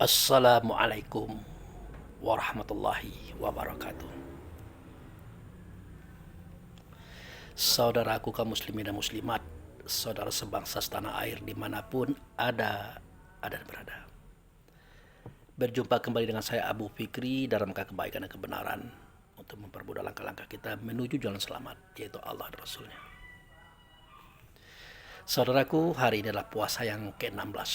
Assalamualaikum warahmatullahi wabarakatuh. Saudaraku kaum muslimin dan muslimat, saudara sebangsa setanah air dimanapun ada dan berada. Berjumpa kembali dengan saya Abu Fikri dalam rangka kebaikan dan kebenaran untuk mempermudah langkah-langkah kita menuju jalan selamat, yaitu Allah dan Rasulnya. Saudaraku, hari ini adalah puasa yang ke-16.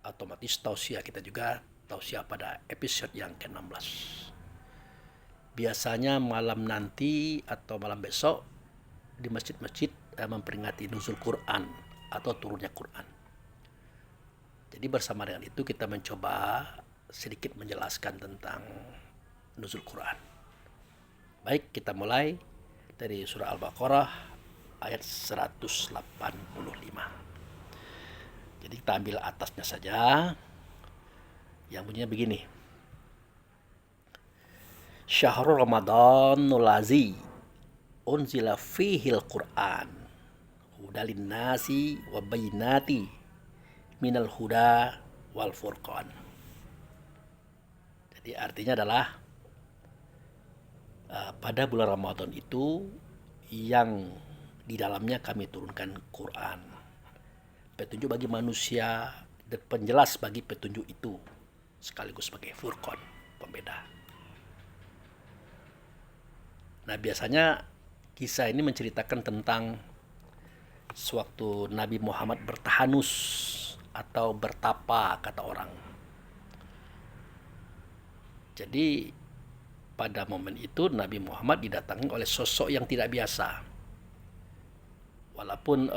Otomatis tausiah kita juga tausiah pada episode yang ke-16. Biasanya malam nanti atau malam besok di masjid-masjid memperingati nuzul Quran atau turunnya Quran. Jadi bersama dengan itu kita mencoba sedikit menjelaskan tentang nuzul Quran. Baik, kita mulai dari surah Al-Baqarah ayat 185. Jadi kita ambil atasnya saja, yang bunyinya begini. Syahrul Ramadanul Lazi unzila fihil Qur'an hudalin nasi wa bayyinati minal huda wal furqan. Jadi artinya adalah pada bulan Ramadan itu yang di dalamnya kami turunkan Quran, petunjuk bagi manusia dan penjelas bagi petunjuk itu, sekaligus sebagai furqan, pembeda. Nah, biasanya kisah ini menceritakan tentang sewaktu Nabi Muhammad bertahanus atau bertapa, kata orang. Jadi pada momen itu Nabi Muhammad didatangi oleh sosok yang tidak biasa. Walaupun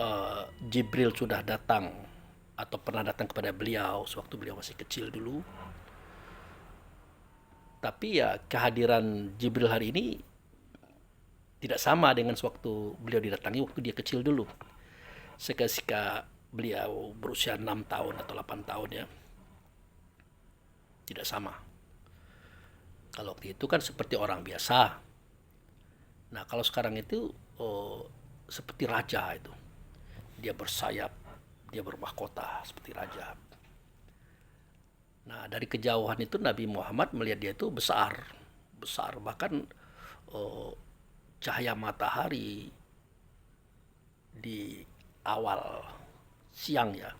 Jibril sudah datang atau pernah datang kepada beliau sewaktu beliau masih kecil dulu, tapi ya kehadiran Jibril hari ini tidak sama dengan sewaktu beliau didatangi waktu dia kecil dulu. Seketika beliau berusia 6 tahun atau 8 tahun ya. Tidak sama. Kalau waktu itu kan seperti orang biasa. Nah, kalau sekarang itu seperti raja itu. Dia bersayap, dia bermahkota seperti raja. Nah, dari kejauhan itu Nabi Muhammad melihat dia itu besar, bahkan cahaya matahari di awal siang ya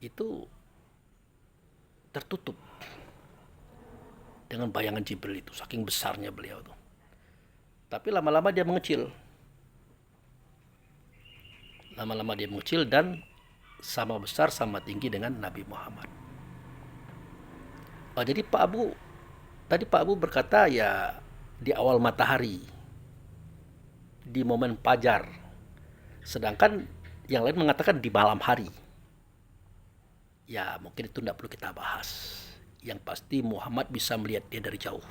itu tertutup dengan bayangan Jibril itu, saking besarnya beliau tuh. Tapi lama-lama dia mengecil. Dan sama besar, sama tinggi dengan Nabi Muhammad. Oh, jadi Pak Abu berkata ya di awal matahari, di momen fajar. Sedangkan yang lain mengatakan di malam hari. Ya mungkin itu tidak perlu kita bahas. Yang pasti Muhammad bisa melihat dia dari jauh.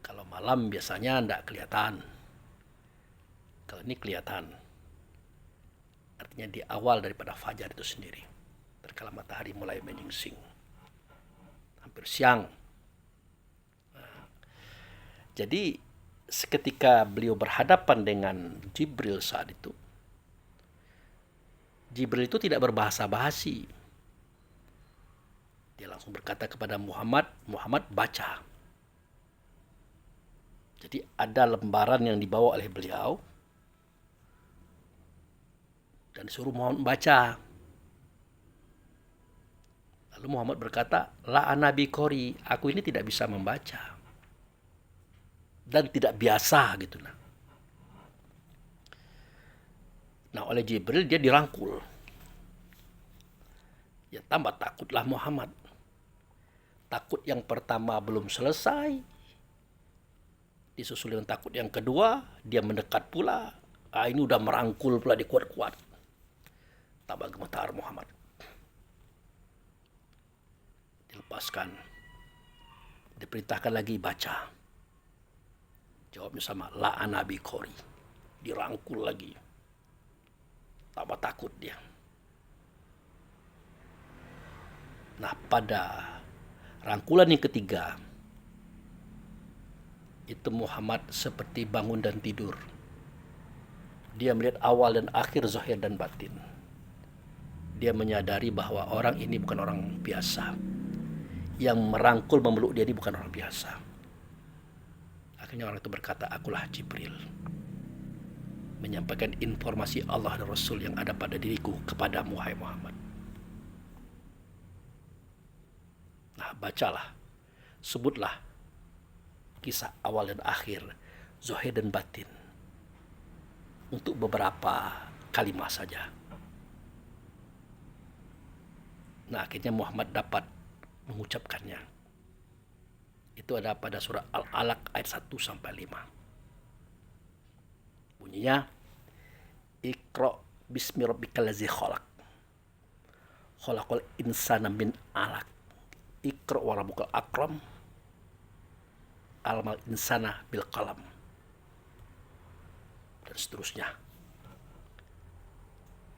Kalau malam biasanya tidak kelihatan. Kalau ini kelihatan. Artinya di awal daripada fajar itu sendiri. Terkala matahari mulai menyingsing. Hampir siang. Jadi seketika beliau berhadapan dengan Jibril saat itu, Jibril itu tidak berbahasa basi. Dia langsung berkata kepada Muhammad, Muhammad baca. Jadi ada lembaran yang dibawa oleh beliau dan disuruh Muhammad baca. Lalu Muhammad berkata, la anabi qori, aku ini tidak bisa membaca dan tidak biasa gitu. Nah, oleh Jibril dia dirangkul. Ya tambah takutlah Muhammad. Takut yang pertama belum selesai, disusul dengan takut yang kedua, dia mendekat pula. Ini udah merangkul pula dikuat-kuat. Tambah gemetar Muhammad. Dilepaskan. Diperintahkan lagi baca. Jawabnya sama, la anabi qori. Dirangkul lagi. Tambah takut dia. Nah, pada rangkulan yang ketiga, itu Muhammad seperti bangun dan tidur. Dia melihat awal dan akhir zahir dan batin. Dia menyadari bahwa orang ini bukan orang biasa. Yang merangkul memeluk dia ini bukan orang biasa. Akhirnya orang itu berkata, akulah Jibril, menyampaikan informasi Allah dan Rasul yang ada pada diriku kepadamu, wahai Muhammad. Nah, bacalah, sebutlah kisah awal dan akhir, zahir dan batin, untuk beberapa kalimat saja. Nah, akhirnya Muhammad dapat mengucapkannya. Itu ada pada surah Al-Alaq ayat 1 sampai 5. Bunyinya, Iqra bismi rabbikal ladzi khalaq. Khalaqal insana min 'alaq. Iqra wa rabbukal akram. Alamal insana bil qalam. Dan seterusnya.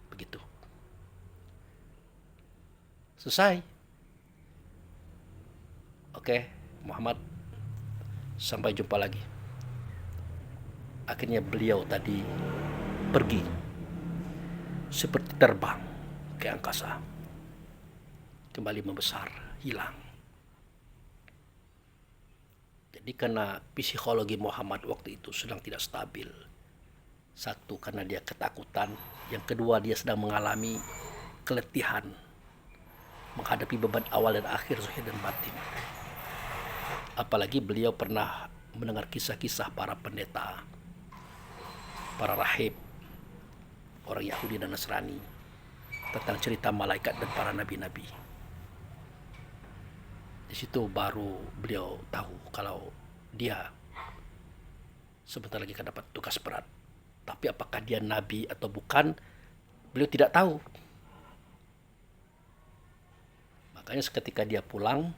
Begitu. Selesai. Oke, Muhammad, sampai jumpa lagi. Akhirnya beliau tadi pergi seperti terbang ke angkasa, kembali membesar, hilang. Jadi karena psikologi Muhammad waktu itu sedang tidak stabil. Satu, karena dia ketakutan. Yang kedua, dia sedang mengalami keletihan menghadapi beban awal dan akhir, zahir dan batin. Apalagi beliau pernah mendengar kisah-kisah para pendeta, para rahib, orang Yahudi dan Nasrani, tentang cerita malaikat dan para nabi-nabi. Di situ baru beliau tahu kalau dia sebentar lagi akan dapat tugas berat. Tapi apakah dia nabi atau bukan, beliau tidak tahu. Makanya seketika dia pulang,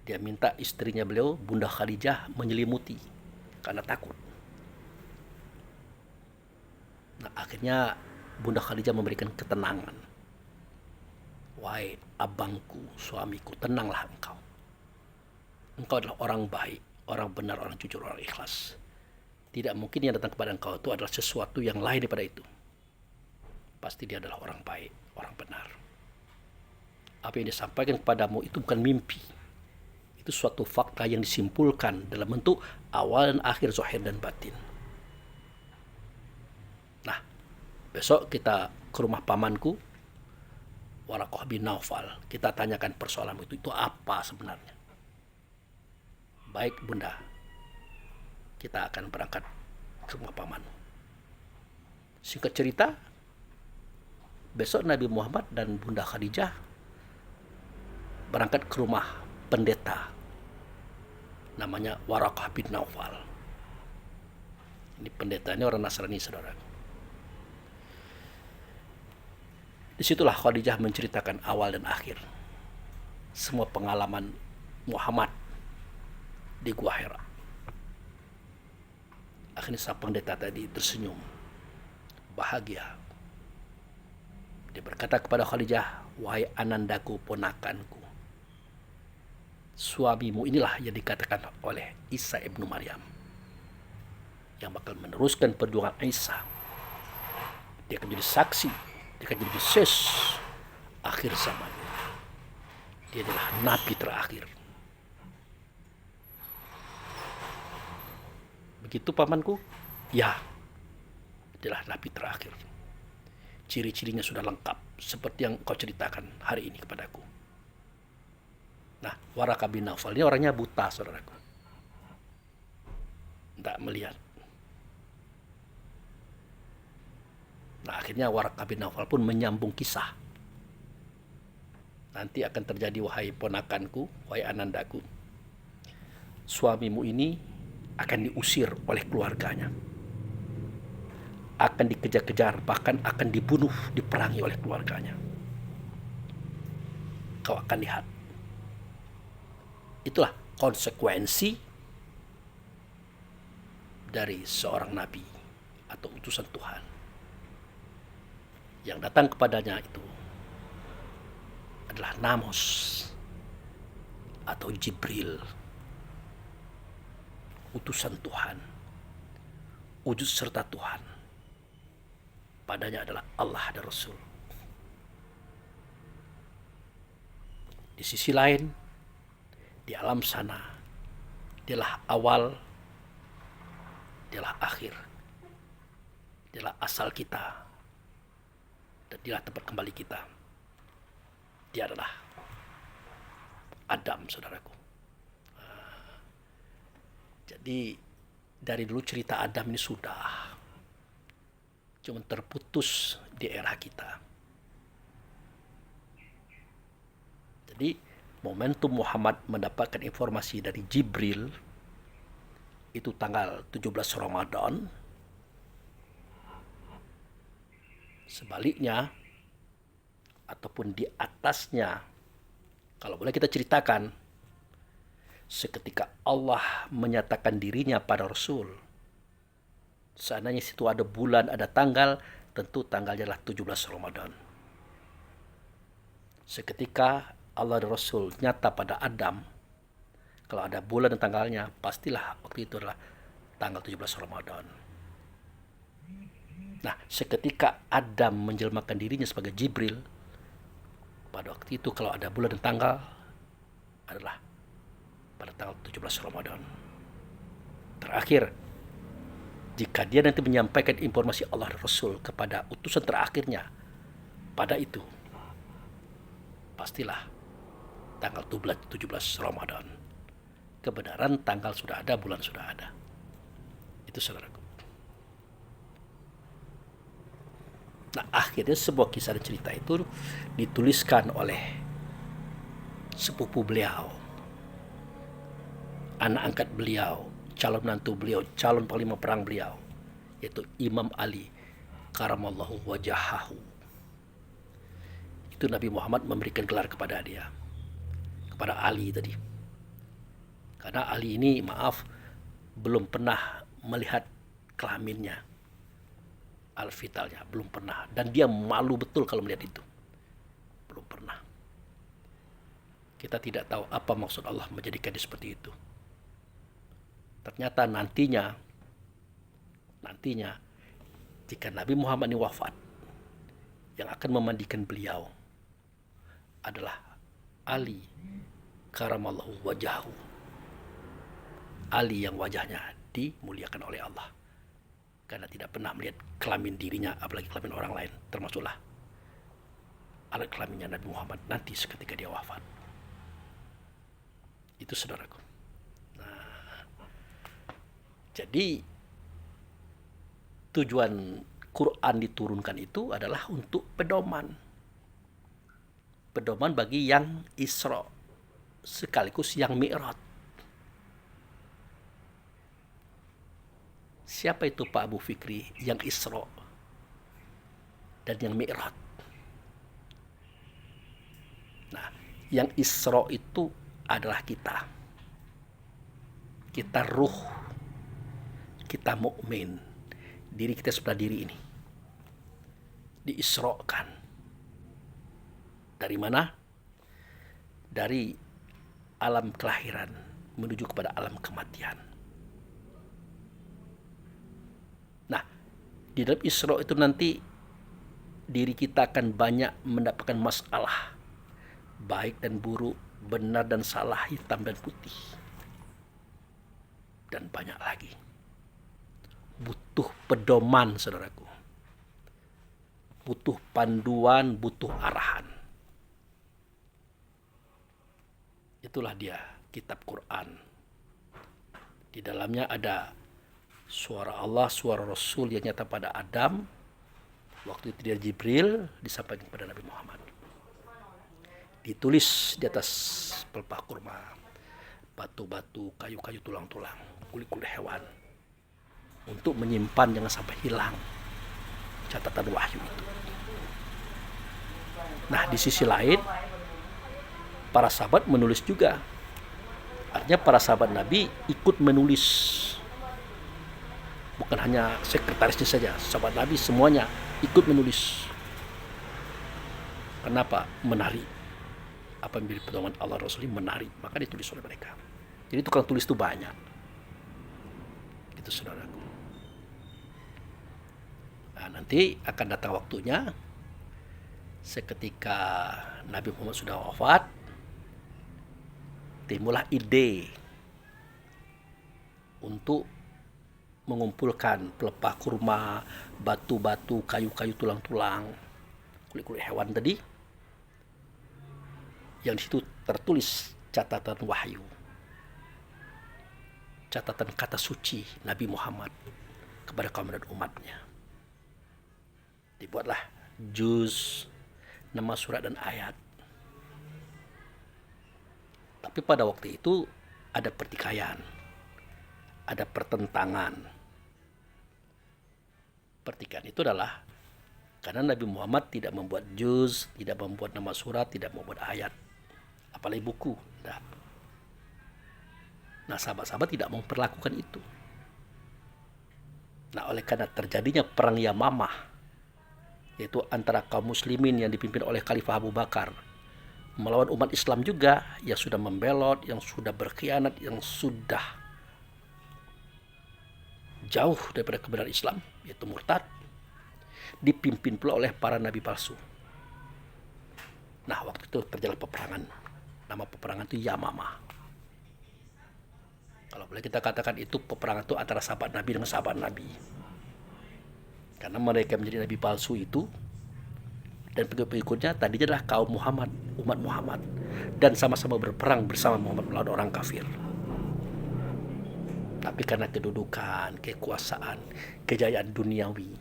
dia minta istrinya beliau, Bunda Khadijah, menyelimuti karena takut. Nah, akhirnya Bunda Khadijah memberikan ketenangan. Wahai abangku, suamiku, tenanglah engkau. Engkau adalah orang baik, orang benar, orang jujur, orang ikhlas. Tidak mungkin yang datang kepada engkau itu adalah sesuatu yang lain daripada itu. Pasti dia adalah orang baik, orang benar. Apa yang disampaikan kepadamu itu bukan mimpi. Itu suatu fakta yang disimpulkan dalam bentuk awal dan akhir, zahir dan batin. Nah, besok kita ke rumah pamanku, Waraqah bin Naufal. Kita tanyakan persoalanmu itu apa sebenarnya. Baik Bunda, kita akan berangkat ke rumah pamanmu. Singkat cerita, besok Nabi Muhammad dan Bunda Khadijah berangkat ke rumah pendeta namanya Waraqah bin Naufal. Ini pendeta ini orang Nasrani, saudara. Disitulah Khadijah menceritakan awal dan akhir semua pengalaman Muhammad di Gua Hira. Akhirnya sang pendeta tadi tersenyum, bahagia. Dia berkata kepada Khadijah, wahai anandaku, ponakanku, suamimu inilah yang dikatakan oleh Isa ibnu Maryam, yang bakal meneruskan perjuangan Isa. Dia akan menjadi saksi, dia akan jadi ses akhir zaman. Dia adalah nabi terakhir. Begitu pamanku? Ya, adalah nabi terakhir. Ciri-cirinya sudah lengkap seperti yang kau ceritakan hari ini kepadaku. Nah, Waraqah bin Naufal ini orangnya buta, saudaraku. Tidak melihat. Nah, akhirnya Waraqah bin Naufal pun menyambung kisah. Nanti akan terjadi, wahai ponakanku, wahai anandaku, suamimu ini akan diusir oleh keluarganya, akan dikejar-kejar, bahkan akan dibunuh, diperangi oleh keluarganya. Kau akan lihat. Itulah konsekuensi dari seorang nabi atau utusan Tuhan. Yang datang kepadanya itu adalah Namos atau Jibril, utusan Tuhan, wujud serta Tuhan. Padanya adalah Allah dan Rasul. Di sisi lain, di alam sana, dialah awal, dialah akhir, dialah asal kita, dan dialah tempat kembali kita. Dia adalah Adam, saudaraku. Jadi dari dulu cerita Adam ini sudah, cuma terputus di era kita. Jadi momentum Muhammad mendapatkan informasi dari Jibril itu tanggal 17 Ramadan. Sebaliknya ataupun di atasnya, kalau boleh kita ceritakan, seketika Allah menyatakan dirinya pada Rasul. Seandainya situ ada bulan, ada tanggal, tentu tanggalnya adalah 17 Ramadan. Seketika Allah dan Rasul nyata pada Adam, kalau ada bulan dan tanggalnya, pastilah waktu itu adalah tanggal 17 Ramadan. Nah, seketika Adam menjelmakan dirinya sebagai Jibril, pada waktu itu kalau ada bulan dan tanggal adalah pada tanggal 17 Ramadan. Terakhir, jika dia nanti menyampaikan informasi Allah dan Rasul kepada utusan terakhirnya pada itu, pastilah tanggal 17 Ramadan. Kebenaran tanggal sudah ada, bulan sudah ada. Itu saudaraku. Nah, akhirnya sebuah kisah dan cerita itu dituliskan oleh sepupu beliau, anak angkat beliau, calon menantu beliau, calon panglima perang beliau, yaitu Imam Ali karamallahu wajahahu. Itu Nabi Muhammad memberikan gelar kepada dia, kepada Ali tadi. Karena Ali ini, maaf, belum pernah melihat kelaminnya, al-fitalnya, belum pernah. Dan dia malu betul kalau melihat itu. Belum pernah. Kita tidak tahu apa maksud Allah menjadikan dia seperti itu. Ternyata nantinya, jika Nabi Muhammad ini wafat, yang akan memandikan beliau adalah Ali karamallahu wajahu. Ali yang wajahnya dimuliakan oleh Allah, karena tidak pernah melihat kelamin dirinya, apalagi kelamin orang lain, termasuklah alat kelaminnya Nabi Muhammad nanti seketika dia wafat. Itu saudaraku. Nah, jadi tujuan Quran diturunkan itu adalah untuk pedoman bagi yang Isra sekaligus yang Mi'raj. Siapa itu Pak Abu Fikri yang Isra dan yang Mi'raj? Nah, yang Isra itu adalah kita ruh, kita mukmin, diri kita sebelah diri ini diisrokan. Dari mana? Dari alam kelahiran menuju kepada alam kematian. Nah, di dalam Isra itu nanti diri kita akan banyak mendapatkan masalah, baik dan buruk, benar dan salah, hitam dan putih, dan banyak lagi. Butuh pedoman, saudaraku. Butuh panduan, butuh arahan. Itulah dia kitab Quran. Di dalamnya ada suara Allah, suara Rasul yang nyata pada Adam. Waktu itu dia Jibril, disampaikan kepada Nabi Muhammad. Ditulis di atas pelepah kurma, batu-batu, kayu-kayu, tulang-tulang, kulit-kulit hewan, untuk menyimpan jangan sampai hilang catatan wahyu itu. Nah, di sisi lain, para sahabat menulis juga. Artinya para sahabat Nabi ikut menulis. Bukan hanya sekretarisnya saja, sahabat Nabi semuanya ikut menulis. Kenapa? Menarik. Apa yang menjadi pedoman Allah Rasul menarik, maka ditulis oleh mereka. Jadi tukang tulis itu banyak. Itu saudaraku. Nah, nanti akan datang waktunya seketika Nabi Muhammad sudah wafat, timbullah ide untuk mengumpulkan pelepah kurma, batu-batu, kayu-kayu, tulang-tulang, kulit-kulit hewan tadi, yang di situ tertulis catatan wahyu, catatan kata suci Nabi Muhammad kepada kaum dan umatnya. Dibuatlah juz, nama surat dan ayat. Tapi pada waktu itu ada pertikaian, ada pertentangan. Pertikaian itu adalah karena Nabi Muhammad tidak membuat juz, tidak membuat nama surat, tidak membuat ayat, apalagi buku. Nah, sahabat-sahabat tidak memperlakukan itu. Nah, oleh karena terjadinya perang Yamamah, yaitu antara kaum muslimin yang dipimpin oleh Khalifah Abu Bakar melawan umat Islam juga yang sudah membelot, yang sudah berkhianat, yang sudah jauh daripada kebenaran Islam, yaitu murtad, dipimpin pula oleh para nabi palsu. Nah, waktu itu terjadi peperangan. Nama peperangan itu Yamamah. Kalau boleh kita katakan itu peperangan itu antara sahabat Nabi dengan sahabat Nabi. Karena mereka menjadi nabi palsu itu, dan pengikut-pengikutnya tadinya adalah kaum Muhammad, umat Muhammad, dan sama-sama berperang bersama Muhammad melawan orang kafir. Tapi karena kedudukan, kekuasaan, kejayaan duniawi,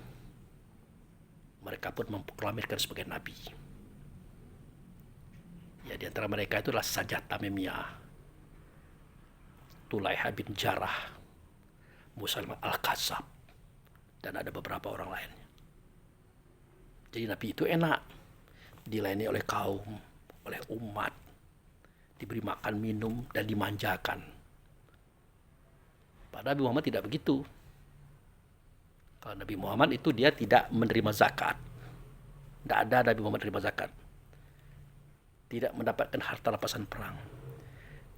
mereka pun memproklamirkan sebagai nabi. Ya, di antara mereka itulah Sajjah Tamimiyah, Tulaiha bin Jarrah, Musailamah Al-Kadzab, dan ada beberapa orang lainnya. Jadi Nabi itu enak, dilayani oleh kaum, oleh umat, diberi makan, minum, dan dimanjakan. Padahal Nabi Muhammad tidak begitu. Kalau Nabi Muhammad itu dia tidak menerima zakat. Tidak ada Nabi Muhammad menerima zakat. Tidak mendapatkan harta rampasan perang.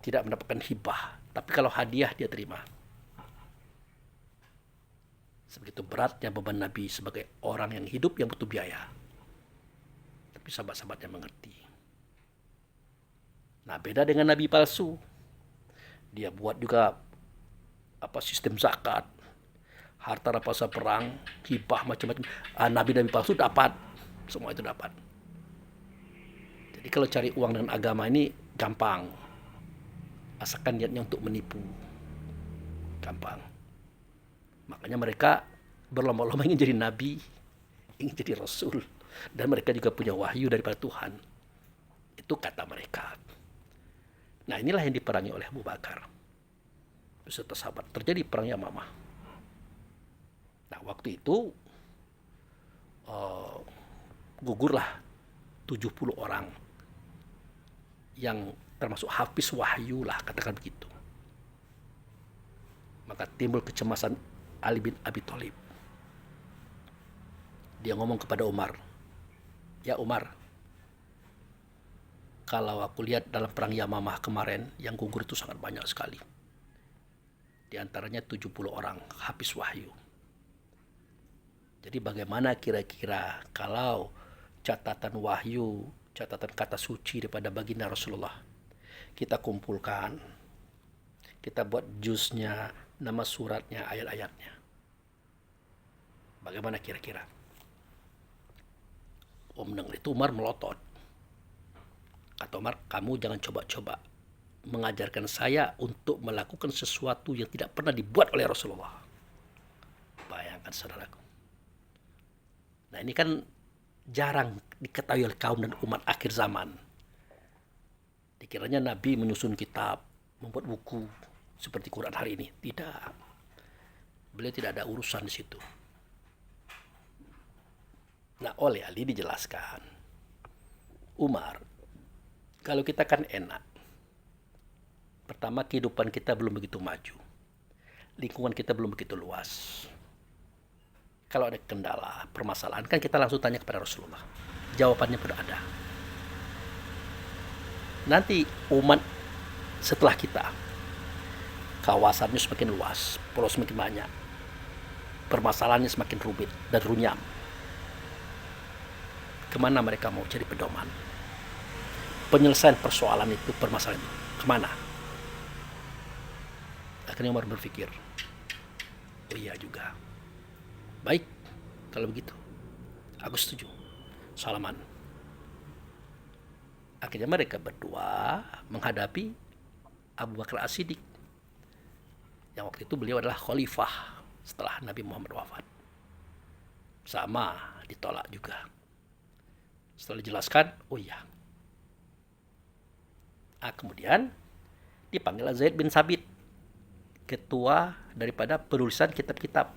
Tidak mendapatkan hibah. Tapi kalau hadiah dia terima. Sebegitu beratnya beban Nabi sebagai orang yang hidup yang butuh biaya. Tapi sahabat-sahabatnya mengerti. Nah, beda dengan Nabi palsu. Dia buat juga sistem zakat, harta rampasan perang, hibah macam-macam. Nabi-nabi palsu dapat. Semua itu dapat. Jadi kalau cari uang dengan agama ini gampang. Asalkan niatnya untuk menipu. Gampang. Makanya mereka berlomba-lomba ingin jadi nabi, ingin jadi rasul, dan mereka juga punya wahyu daripada Tuhan. Itu kata mereka. Nah, inilah yang diperangi oleh Abu Bakar beserta sahabat. Terjadi perang Yamamah. Nah, waktu itu gugurlah 70 orang yang termasuk hafiz wahyu lah, katakan begitu. Maka timbul kecemasan Ali bin Abi Thalib. Dia ngomong kepada Umar, "Ya Umar, kalau aku lihat dalam perang Yamamah kemarin yang gugur itu sangat banyak sekali. Di antaranya 70 orang hafiz wahyu. Jadi bagaimana kira-kira kalau catatan wahyu, catatan kata suci daripada baginda Rasulullah kita kumpulkan, kita buat juznya, nama suratnya, ayat-ayatnya. Bagaimana kira-kira?" Mendengar itu Umar melotot. Kata Umar, "Kamu jangan coba-coba mengajarkan saya untuk melakukan sesuatu yang tidak pernah dibuat oleh Rasulullah." Bayangkan saudaraku. Nah, ini kan jarang diketahui oleh kaum dan umat akhir zaman. Dikiranya Nabi menyusun kitab, membuat buku seperti Quran hari ini. Tidak. Beliau tidak ada urusan di situ. Nah, oleh Ali dijelaskan, Umar, kalau kita kan enak. Pertama, kehidupan kita belum begitu maju. Lingkungan kita belum begitu luas. Kalau ada kendala, permasalahan, kan kita langsung tanya kepada Rasulullah. Jawabannya sudah ada. Nanti umat setelah kita, kawasannya semakin luas, pulau semakin banyak, permasalahannya semakin rumit dan runyam. Kemana mereka mau cari pedoman? Penyelesaian persoalan itu, permasalahan itu, kemana? Akhirnya Umar berpikir, oh iya juga. Baik, kalau begitu, aku setuju. Salaman. Akhirnya mereka berdua menghadapi Abu Bakar As-Siddiq. Yang waktu itu beliau adalah khalifah setelah Nabi Muhammad wafat. Sama, ditolak juga. Setelah dijelaskan, oh iya. Kemudian dipanggil Zaid bin Sabit, ketua daripada penulisan kitab-kitab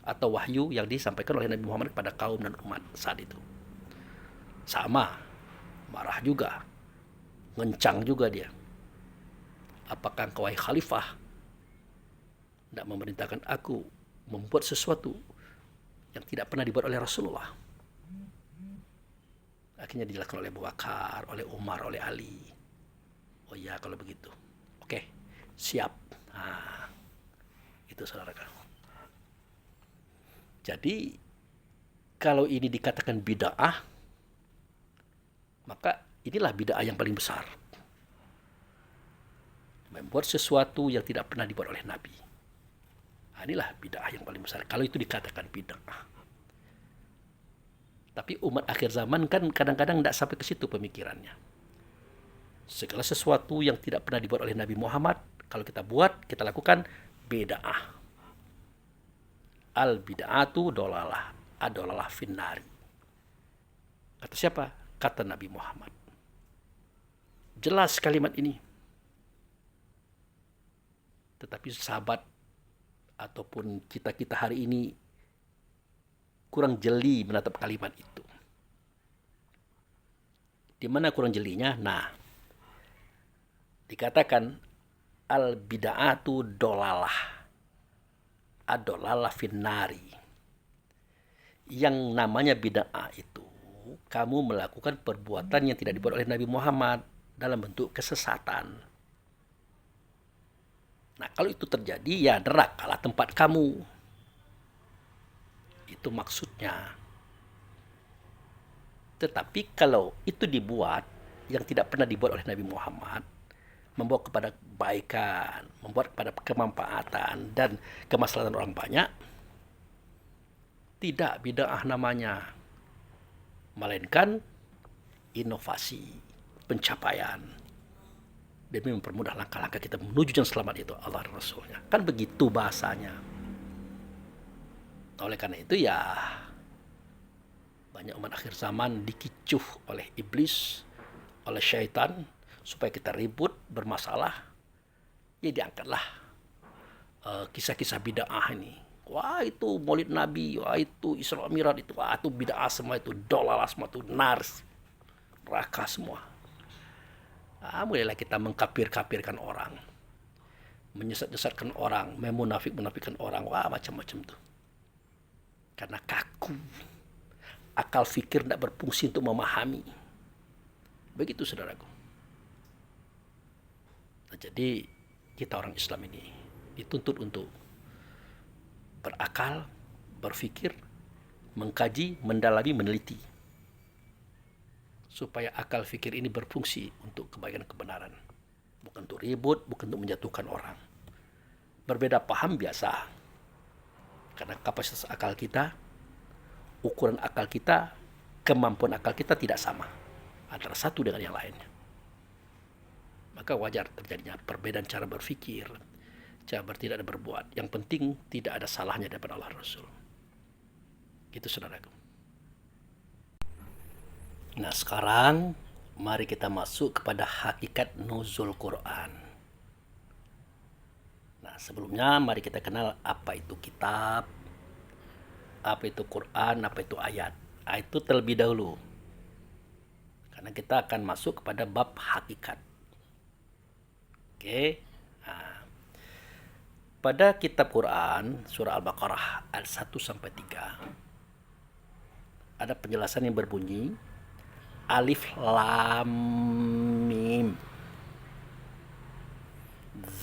atau wahyu yang disampaikan oleh Nabi Muhammad kepada kaum dan umat saat itu. Sama, marah juga, ngencang juga dia. Apakah engkau wahai khalifah tidak memerintahkan aku membuat sesuatu yang tidak pernah dibuat oleh Rasulullah? Akhirnya dijelaskan oleh Abu Bakar, oleh Umar, oleh Ali. Oh iya kalau begitu. Oke, siap. Nah, itu saudara. Jadi kalau ini dikatakan bid'ah, maka inilah bid'ah yang paling besar. Membuat sesuatu yang tidak pernah dibuat oleh Nabi. Nah, inilah bid'ah yang paling besar. Kalau itu dikatakan bid'ah. Tapi umat akhir zaman kan kadang-kadang tidak sampai ke situ pemikirannya. Segala sesuatu yang tidak pernah dibuat oleh Nabi Muhammad, kalau kita buat, kita lakukan bid'ah. Al bid'atu dolalah, adolalah finnari. Kata siapa? Kata Nabi Muhammad. Jelas kalimat ini. Tetapi sahabat ataupun kita hari ini kurang jeli menatap kalimat itu. Di mana kurang jelinya? Nah, dikatakan al bid'atu dolalah, adolalah finnari. Yang namanya bid'ah itu kamu melakukan perbuatan yang tidak dibuat oleh Nabi Muhammad dalam bentuk kesesatan. Nah, kalau itu terjadi, ya nerakalah tempat kamu. Itu maksudnya. Tetapi kalau itu dibuat yang tidak pernah dibuat oleh Nabi Muhammad, membawa kepada kebaikan, membuat kepada kemanfaatan dan kemaslahatan orang banyak, tidak bid'ah namanya, melainkan inovasi, pencapaian, demi mempermudah langkah-langkah kita menuju jalan selamat itu Allah dan Rasulnya. Kan begitu bahasanya. Oleh karena itu ya banyak umat akhir zaman dikicuh oleh iblis, oleh syaitan, supaya kita ribut, bermasalah. Ya diangkatlah kisah-kisah bid'ah ini. Wah itu maulid Nabi, wah itu Isra Mi'raj itu, wah itu bid'ah semua, itu dolalah semua, itu nars, neraka semua. Mulailah kita mengkafir-kafirkan orang, menyesat-nyesatkan orang, memunafik-munafikkan orang, wah macam-macam tuh. Karena kaku, akal fikir tidak berfungsi untuk memahami. Begitu saudaraku. Nah, jadi kita orang Islam ini dituntut untuk berakal, berfikir, mengkaji, mendalami, meneliti. Supaya akal fikir ini berfungsi untuk kebaikan dan kebenaran. Bukan untuk ribut, bukan untuk menjatuhkan orang. Berbeda paham biasa. Karena kapasitas akal kita, ukuran akal kita, kemampuan akal kita tidak sama antara satu dengan yang lainnya. Maka wajar terjadinya perbedaan cara berfikir, cara bertindak dan berbuat. Yang penting tidak ada salahnya daripada Allah Rasul. Gitu saudaraku. Nah sekarang mari kita masuk kepada hakikat nuzul Quran. Nah sebelumnya mari kita kenal apa itu kitab, apa itu Quran, apa itu ayat. Itu terlebih dahulu. Karena kita akan masuk kepada bab hakikat. Oke. Nah, pada kitab Quran surah Al-Baqarah ayat 1 sampai 3 ada penjelasan yang berbunyi Alif Lam Mim.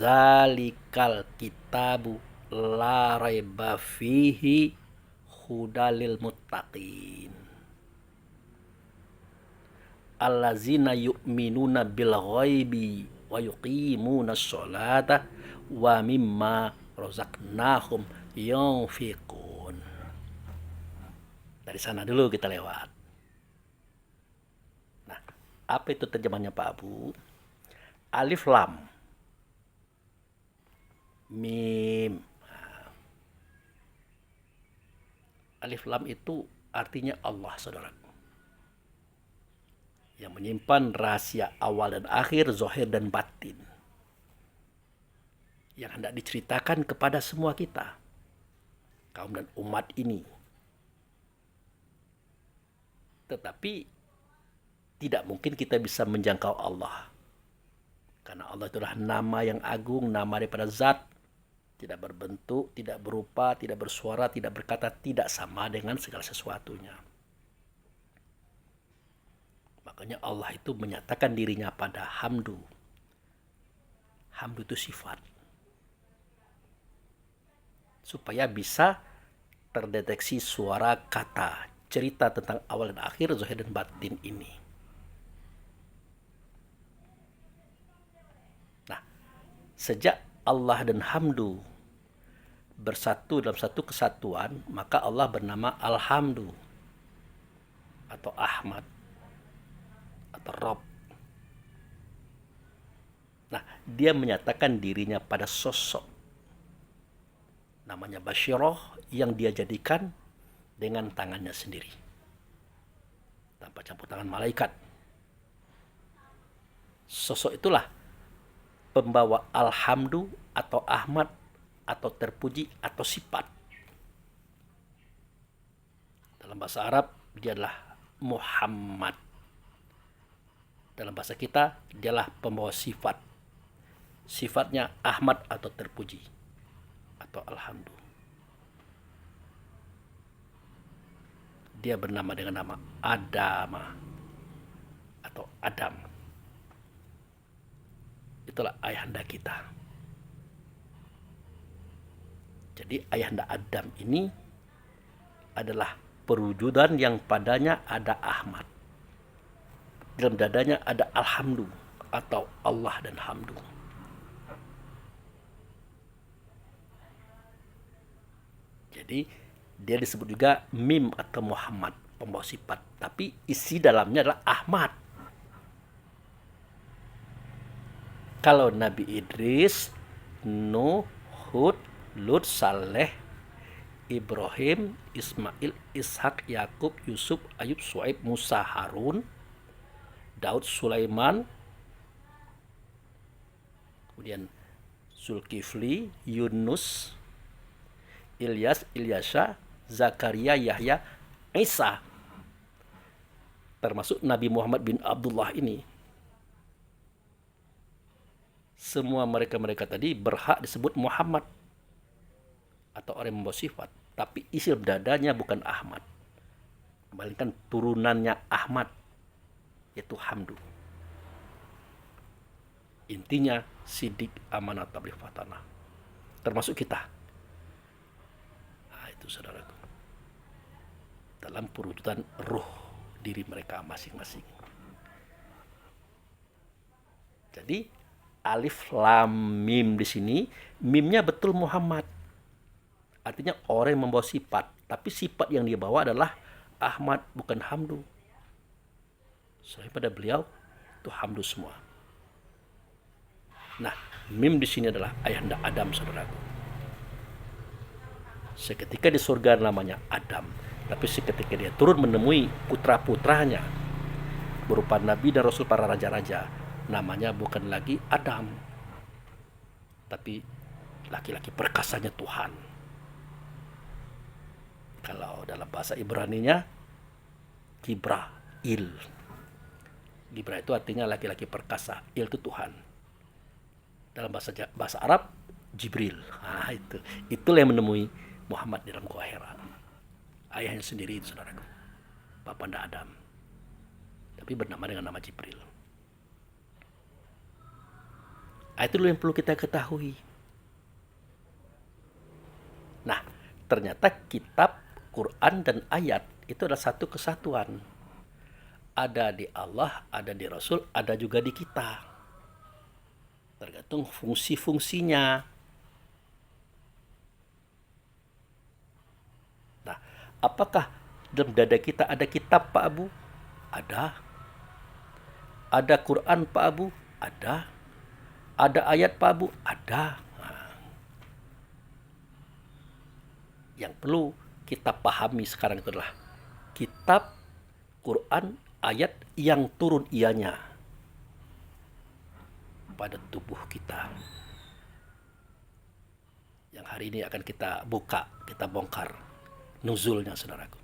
Zalikal kitabu la raiba fihi hudalil muttaqin. Allazina yu'minuna bil ghaibi wa yuqimuna sholata wa mimma razaqnahum yunfiqun. Dari sana dulu kita lewat. Nah, apa itu terjemahnya Pak Abu? Alif lam mim. Alif lam itu artinya Allah, saudara, yang menyimpan rahasia awal dan akhir, zahir dan batin, yang hendak diceritakan kepada semua kita, kaum dan umat ini. Tetapi tidak mungkin kita bisa menjangkau Allah, karena Allah itulah nama yang agung, nama daripada zat, tidak berbentuk, tidak berupa, tidak bersuara, tidak berkata, tidak sama dengan segala sesuatunya. Makanya Allah itu menyatakan dirinya pada hamdu. Hamdu itu sifat. Supaya bisa terdeteksi suara, kata, cerita tentang awal dan akhir, zahir dan batin ini. Nah, sejak Allah dan hamdu bersatu dalam satu kesatuan, maka Allah bernama Alhamdu atau Ahmad atau Rob. Nah, dia menyatakan dirinya pada sosok namanya Basyiroh yang dia jadikan dengan tangannya sendiri, tanpa campur tangan malaikat. Sosok itulah pembawa Alhamdu atau Ahmad atau terpuji atau sifat. Dalam bahasa Arab dia adalah Muhammad. Dalam bahasa kita dialah pembawa sifat. Sifatnya Ahmad atau terpuji atau Alhamdu. Dia bernama dengan nama Adama atau Adam. Itulah ayahanda kita. Jadi ayahanda Adam ini adalah perwujudan yang padanya ada Ahmad. Dalam dadanya ada Alhamdu atau Allah dan Hamdu. Jadi dia disebut juga Mim atau Muhammad, pembawa sifat. Tapi isi dalamnya adalah Ahmad. Kalau Nabi Idris, Nuh, Hud, Lut, Saleh, Ibrahim, Ismail, Ishak, Yakub, Yusuf, Ayub, Suaib, Musa, Harun, Daud, Sulaiman, kemudian Zulkifli, Yunus, Ilyas, Ilyasa, Zakaria, Yahya, Isa, termasuk Nabi Muhammad bin Abdullah ini. Semua mereka tadi berhak disebut Muhammad atau orang yang membawa sifat, tapi isi dadanya bukan Ahmad, melainkan turunannya Ahmad, yaitu Hamdu. Intinya sidik, amanah, tabligh, fatanah, termasuk kita. Nah, itu saudaraku, dalam perwujudan ruh diri mereka masing-masing. Jadi alif lam mim di sini, mimnya betul Muhammad, artinya orang yang membawa sifat, tapi sifat yang dia bawa adalah Ahmad, bukan Hamdu. Selain pada beliau itu Hamdu semua. Nah, mim di sini adalah ayahanda Adam, saudaraku. Seketika di surga namanya Adam, tapi seketika dia turun menemui putra-putranya berupa nabi dan rasul, para raja-raja, namanya bukan lagi Adam, tapi laki-laki perkasanya Tuhan. Kalau dalam bahasa Ibraninya Gibra'il. Gibra itu artinya laki-laki perkasa, Il itu Tuhan. Dalam bahasa Arab Jibril. Nah, itulah yang menemui Muhammad di dalam Gua Hira. Ayahnya sendiri itu, saudaraku, bapanda Adam, tapi bernama dengan nama Jibril. Itu dulu yang perlu kita ketahui. Nah, ternyata kitab, Quran dan ayat itu adalah satu kesatuan. Ada di Allah, ada di Rasul, ada juga di kita. Tergantung fungsi-fungsinya. Apakah dalam dada kita ada kitab, Pak Abu? Ada. Ada Quran, Pak Abu? Ada. Ada ayat, Pak Abu? Ada. Yang perlu kita pahami sekarang itu adalah kitab, Quran, ayat yang turun ianya pada tubuh kita. Yang hari ini akan kita buka, kita bongkar nuzulnya, saudaraku.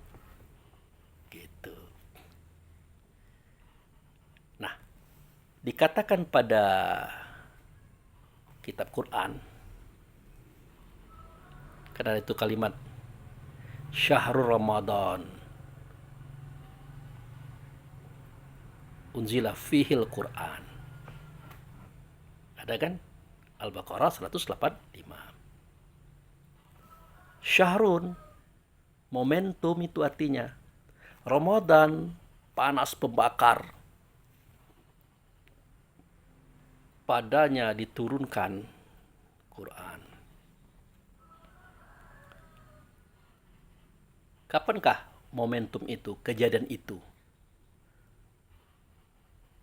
Gitu. Nah, dikatakan pada kitab Quran, karena itu kalimat Syahrul Ramadan unzila fihil Quran. Ada kan? Al-Baqarah 185. Syahrun, momentum itu artinya. Ramadan, panas pembakar. Padanya diturunkan Quran. Kapankah momentum itu, kejadian itu?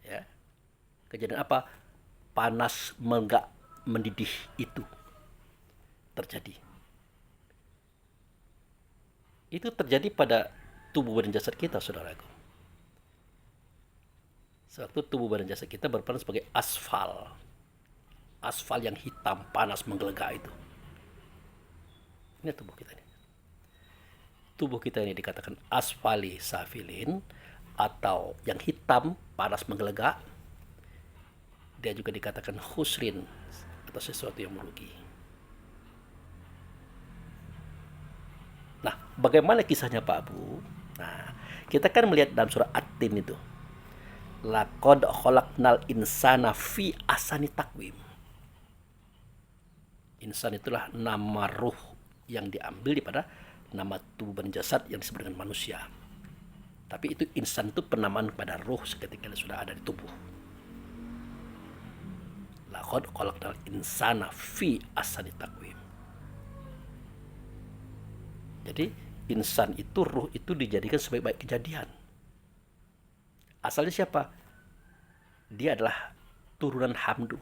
Ya. Kejadian apa? Panas mendidih itu terjadi. Itu terjadi pada tubuh badan jasad kita, saudaraku. Sewaktu tubuh badan jasad kita berperan sebagai aspal. Aspal yang hitam, panas, menggelegak itu. Ini tubuh kita ini. Tubuh kita ini dikatakan asfali safilin, atau yang hitam, panas, menggelegak. Dia juga dikatakan khusrin, atau sesuatu yang merugi. Nah, bagaimana kisahnya, Pak Abu? Nah, kita kan melihat dalam surah At-Tin itu. Laqad khalaqnal insana fi ahsani taqwim. Insan itulah nama ruh yang diambil daripada nama tubuh dan jasad yang disebut dengan manusia. Tapi itu insan itu penamaan pada ruh seketika sudah ada di tubuh. Laqad khalaqnal insana fi ahsani taqwim. Jadi insan itu, ruh itu dijadikan sebaik-baik kejadian. Asalnya siapa? Dia adalah turunan Hamdu.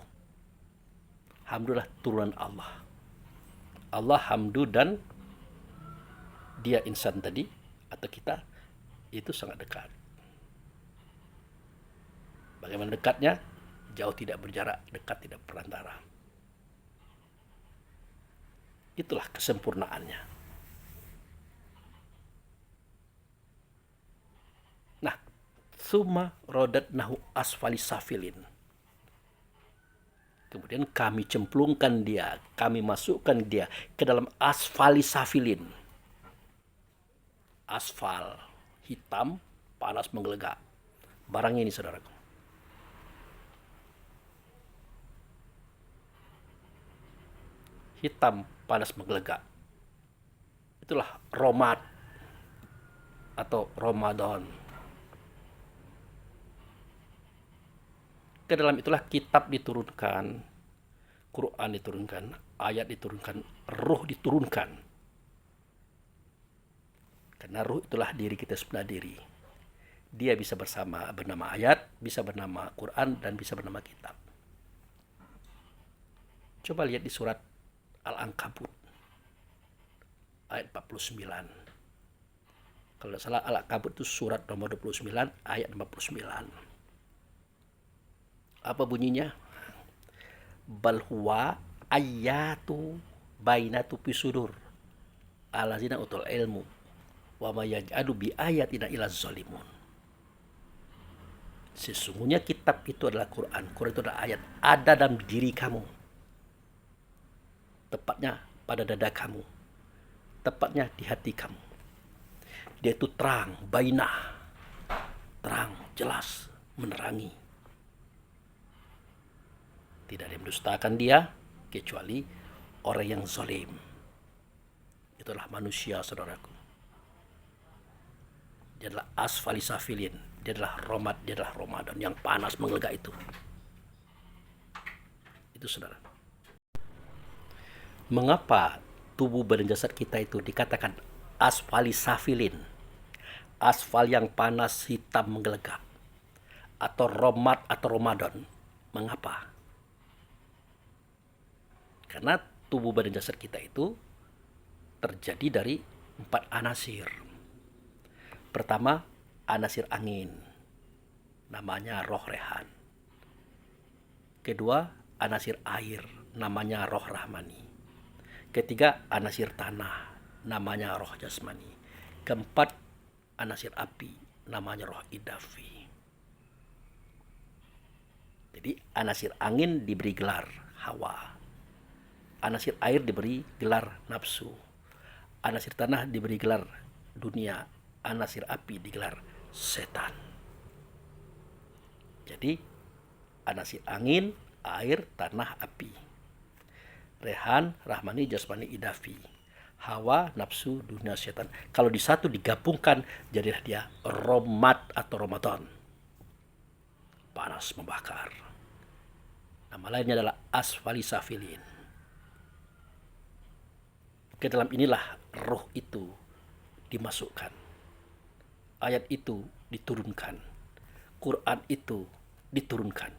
Hamdu adalah turunan Allah. Allah Hamdu dan dia insan tadi atau kita itu sangat dekat. Bagaimana dekatnya? Jauh tidak berjarak, dekat tidak perantara. Itulah kesempurnaannya. Nah, summa rodatnahu asfali safilin. Kemudian kami cemplungkan dia, kami masukkan dia ke dalam asfali safilin. Asfal, hitam, panas, menggelegak. Barang ini, saudaraku. Hitam, panas, menggelegak. Itulah Romad atau Ramadan. Ke dalam itulah kitab diturunkan, Quran diturunkan, ayat diturunkan, ruh diturunkan. Karena ruh itulah diri kita sebelah diri. Dia bisa bernama ayat, bisa bernama Quran, dan bisa bernama kitab. Coba lihat di surat Al-Ankabut ayat 49. Kalau tidak salah Al-Ankabut itu surat nomor 29 ayat 49. Apa bunyinya? Bal huwa ayatu bainatu fisudur allazina utul ilmu wa may yaj'alu bi ayatina ila zalimun. Sesungguhnya kitab itu adalah Quran. Quran itu adalah ayat, ada dalam diri kamu. Tepatnya pada dada kamu. Tepatnya di hati kamu. Dia itu terang, bainah. Terang, jelas, menerangi. Tidak ada yang mendustakan dia kecuali orang yang zalim. Itulah manusia, saudaraku. Dia adalah asfali safilin. Dia adalah Romad, dia adalah Ramadan yang panas menggelegak itu. Itu, saudara. Mengapa tubuh badan jasad kita itu dikatakan asfalisafilin, asfal yang panas hitam menggelegak, atau romat atau Ramadan. Mengapa? Karena tubuh badan jasad kita itu terjadi dari 4 anasir. Pertama, anasir angin, namanya roh rehan. Kedua, anasir air, namanya roh rahmani. Ketiga, anasir tanah, namanya roh jasmani. Keempat, anasir api, namanya roh idafi. Jadi anasir angin diberi gelar hawa, anasir air diberi gelar nafsu, anasir tanah diberi gelar dunia, anasir api digelar setan. Jadi anasir angin, air, tanah, api, rehan, rahmani, jasmani, idafi, hawa, nafsu, dunia, setan. Kalau di satu digabungkan jadilah dia romat atau Ramadan, panas membakar. Nama lainnya adalah asfalisafilin. Ke dalam inilah roh itu dimasukkan, ayat itu diturunkan, Quran itu diturunkan,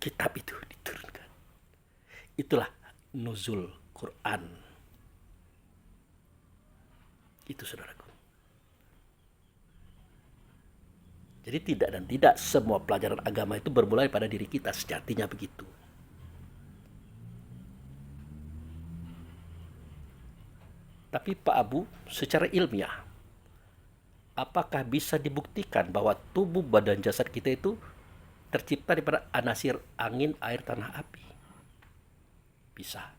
kitab itu diturunkan. Itulah nuzul Quran. Itu saudaraku. Jadi tidak semua pelajaran agama itu bermula pada diri kita, sejatinya begitu. Tapi Pak Abu, secara ilmiah, apakah bisa dibuktikan bahwa tubuh badan jasad kita itu tercipta daripada anasir angin, air, tanah, api? Bisa.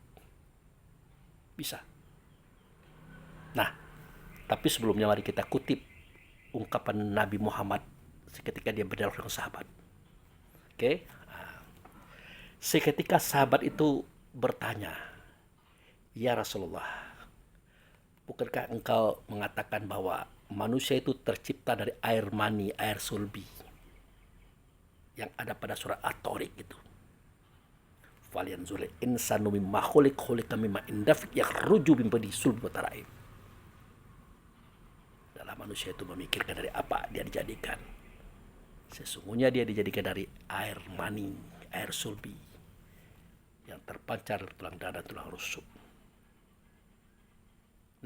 Bisa. Nah, tapi sebelumnya mari kita kutip ungkapan Nabi Muhammad seketika dia berdialog dengan sahabat. Oke? Seketika sahabat itu bertanya, "Ya Rasulullah, bukankah engkau mengatakan bahwa manusia itu tercipta dari air mani, air sulbi yang ada pada surah At-Tariq itu? Falyanzuril insanu mimma khuliqa mimma indafik yakhruju min badi sulbi wa tara'ib." Dalam manusia itu memikirkan dari apa dia dijadikan. Sesungguhnya dia dijadikan dari air mani, air sulbi yang terpancar dari tulang dada dan tulang rusuk.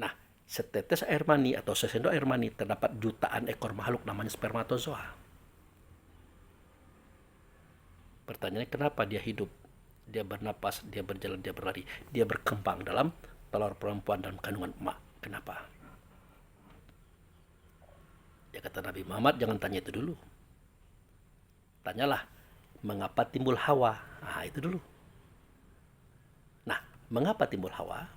Nah, setetes air mani atau sesendok air mani terdapat jutaan ekor makhluk namanya spermatozoa. Pertanyaannya, kenapa dia hidup, dia bernapas, dia berjalan, dia berlari, dia berkembang dalam telur perempuan dalam kandungan emak? Kenapa? Ya kata Nabi Muhammad, jangan tanya itu dulu. Tanyalah, mengapa timbul Hawa? Nah, itu dulu. Nah, mengapa timbul Hawa?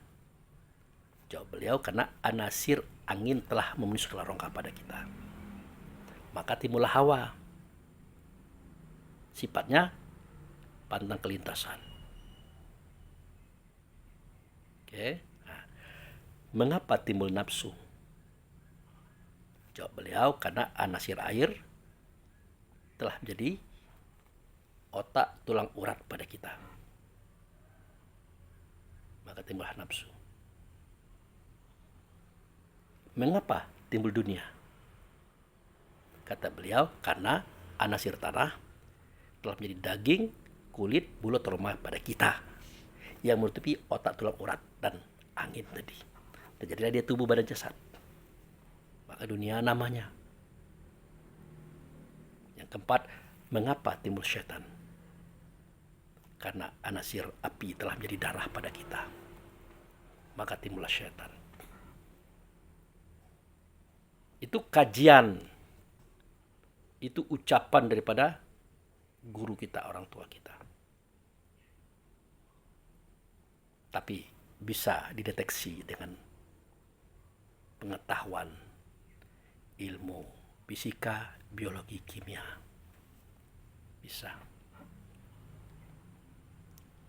Jawab beliau, karena anasir angin telah memenuhi segala rongga pada kita. Maka timbullah Hawa. Sifatnya pantang kelintasan. Oke. Nah, mengapa timbul nafsu? Jawab beliau, karena anasir air telah menjadi otak tulang urat pada kita. Maka timbullah nafsu. Mengapa timbul dunia? Kata beliau, karena anasir tanah telah menjadi daging, kulit, bulu, roma pada kita yang menutupi otak tulang urat dan angin tadi. Terjadilah dia tubuh badan jasad. Maka dunia namanya. Yang keempat, mengapa timbul setan? Karena anasir api telah menjadi darah pada kita. Maka timbullah setan. Itu kajian, itu ucapan daripada guru kita, orang tua kita. Tapi bisa dideteksi dengan pengetahuan ilmu fisika, biologi, kimia. Bisa.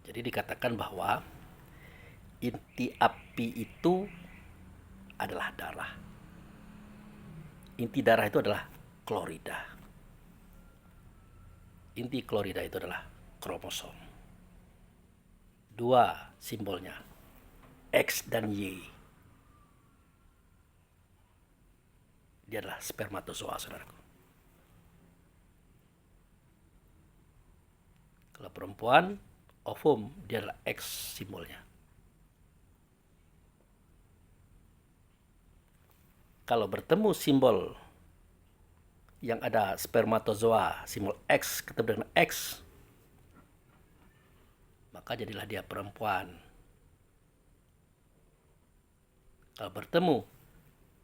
Jadi dikatakan bahwa inti api itu adalah darah. Inti darah itu adalah klorida. Inti klorida itu adalah kromosom. 2 simbolnya, X dan Y. dia adalah spermatozoa, saudaraku. Kalau perempuan, ovum, dia adalah X simbolnya. Kalau bertemu simbol yang ada spermatozoa, simbol X ketemu dengan X, maka jadilah dia perempuan. Kalau bertemu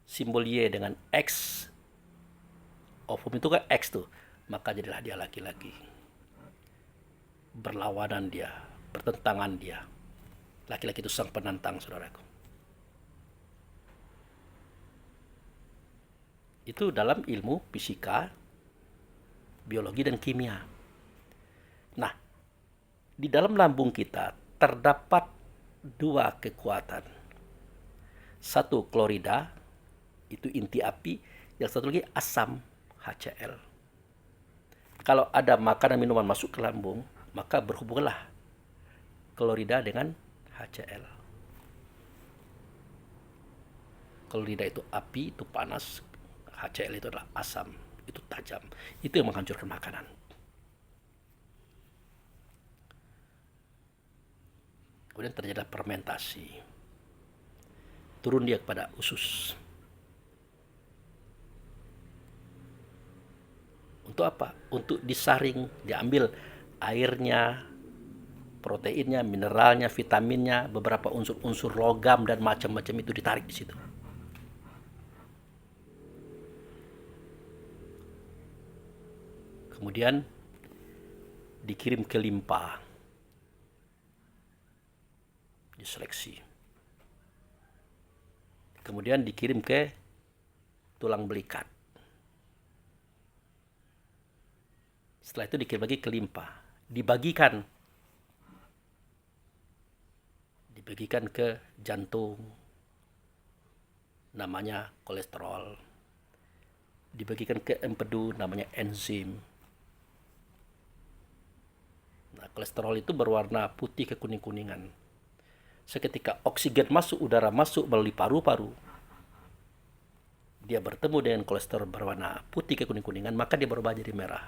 simbol Y dengan X, ovum itu kan X tuh, maka jadilah dia laki-laki. Berlawanan dia, bertentangan dia. Laki-laki itu sang penantang, saudaraku. Itu dalam ilmu fisika, biologi, dan kimia. Nah, di dalam lambung kita terdapat dua kekuatan. Satu klorida, itu inti api. Yang satu lagi asam, HCl. Kalau ada makanan minuman masuk ke lambung, maka berhubunglah klorida dengan HCl. Klorida itu api, itu panas. HCl itu adalah asam, itu tajam. Itu yang menghancurkan makanan. Kemudian terjadi fermentasi. Turun dia kepada usus. Untuk apa? Untuk disaring, diambil airnya, proteinnya, mineralnya, vitaminnya, beberapa unsur-unsur logam dan macam-macam itu ditarik di situ. Kemudian dikirim ke limpa, diseleksi. Kemudian dikirim ke tulang belikat. Setelah itu dikirim lagi ke limpa, dibagikan ke jantung, namanya kolesterol. Dibagikan ke empedu, namanya enzim. Nah, kolesterol itu berwarna putih ke kuning-kuningan. Seketika oksigen masuk, udara masuk melalui paru-paru, dia bertemu dengan kolesterol berwarna putih ke kuning-kuningan, maka dia berubah jadi merah.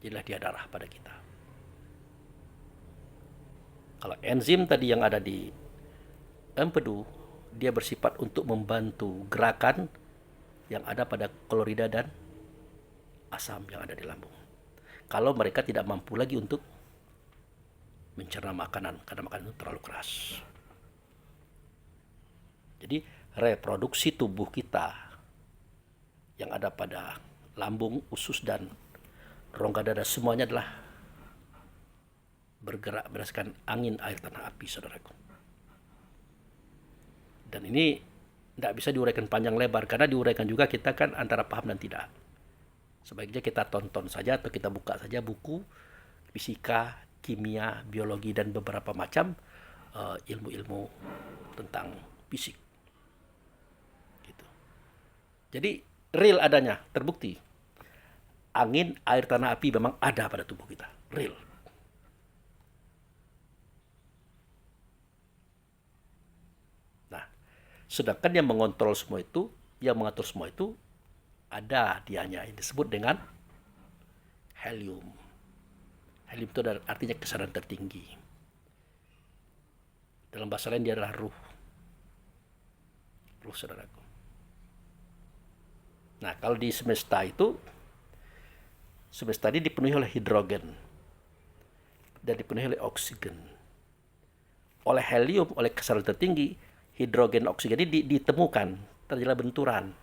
Jadilah dia darah pada kita. Kalau enzim tadi yang ada di empedu, dia bersifat untuk membantu gerakan yang ada pada klorida dan asam yang ada di lambung. Kalau mereka tidak mampu lagi untuk mencerna makanan, karena makanan itu terlalu keras. Jadi reproduksi tubuh kita yang ada pada lambung, usus, dan rongga dada semuanya adalah bergerak berdasarkan angin, air, tanah, api, saudaraku. Dan ini tidak bisa diuraikan panjang lebar, karena diuraikan juga kita kan antara paham dan tidak. Sebaiknya kita tonton saja atau kita buka saja buku fisika, kimia, biologi, dan beberapa macam ilmu-ilmu tentang fisik. Gitu. Jadi real adanya, terbukti. Angin, air, tanah, api memang ada pada tubuh kita. Real. Nah, sedangkan yang mengontrol semua itu, yang mengatur semua itu, ada dianya yang disebut dengan helium. Helium itu artinya kesadaran tertinggi. Dalam bahasa lain dia adalah ruh. Ruh, saudaraku. Nah, kalau di semesta itu, semesta ini dipenuhi oleh hidrogen dan dipenuhi oleh oksigen. Oleh helium, oleh kesadaran tertinggi, hidrogen oksigen ini ditemukan, terjadi benturan,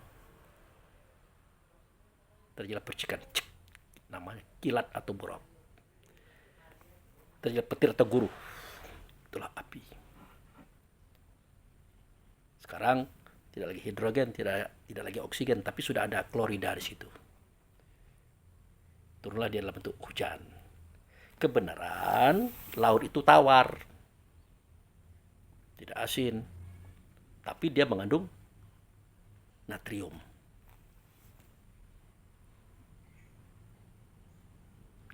terjadi percikan, namanya kilat atau borok, terjadi petir atau guru, itulah api. Sekarang tidak lagi hidrogen, tidak lagi oksigen, tapi sudah ada klorida di situ. Turunlah dia dalam bentuk hujan. Kebenaran, laut itu tawar, tidak asin, tapi dia mengandung natrium.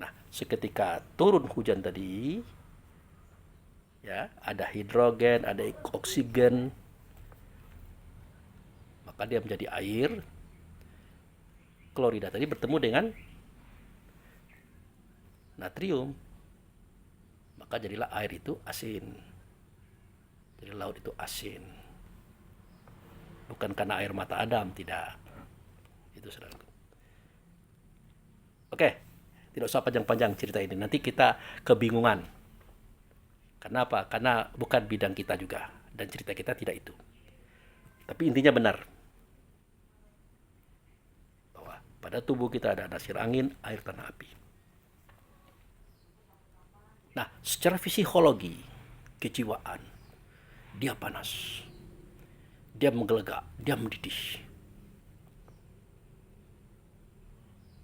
Nah, seketika turun hujan tadi, ya, ada hidrogen, ada oksigen, maka dia menjadi air. Klorida tadi bertemu dengan natrium, maka jadilah air itu asin. Jadi laut itu asin. Bukan karena air mata Adam, tidak. Itu saudaraku. Oke, tidak usah panjang-panjang cerita ini. Nanti kita kebingungan. Kenapa? Karena bukan bidang kita juga. Dan cerita kita tidak itu. Tapi intinya benar. Bahwa pada tubuh kita ada nasir angin, air, tanah, api. Nah, secara psikologi, kejiwaan, dia panas. Dia menggelegak, dia mendidih.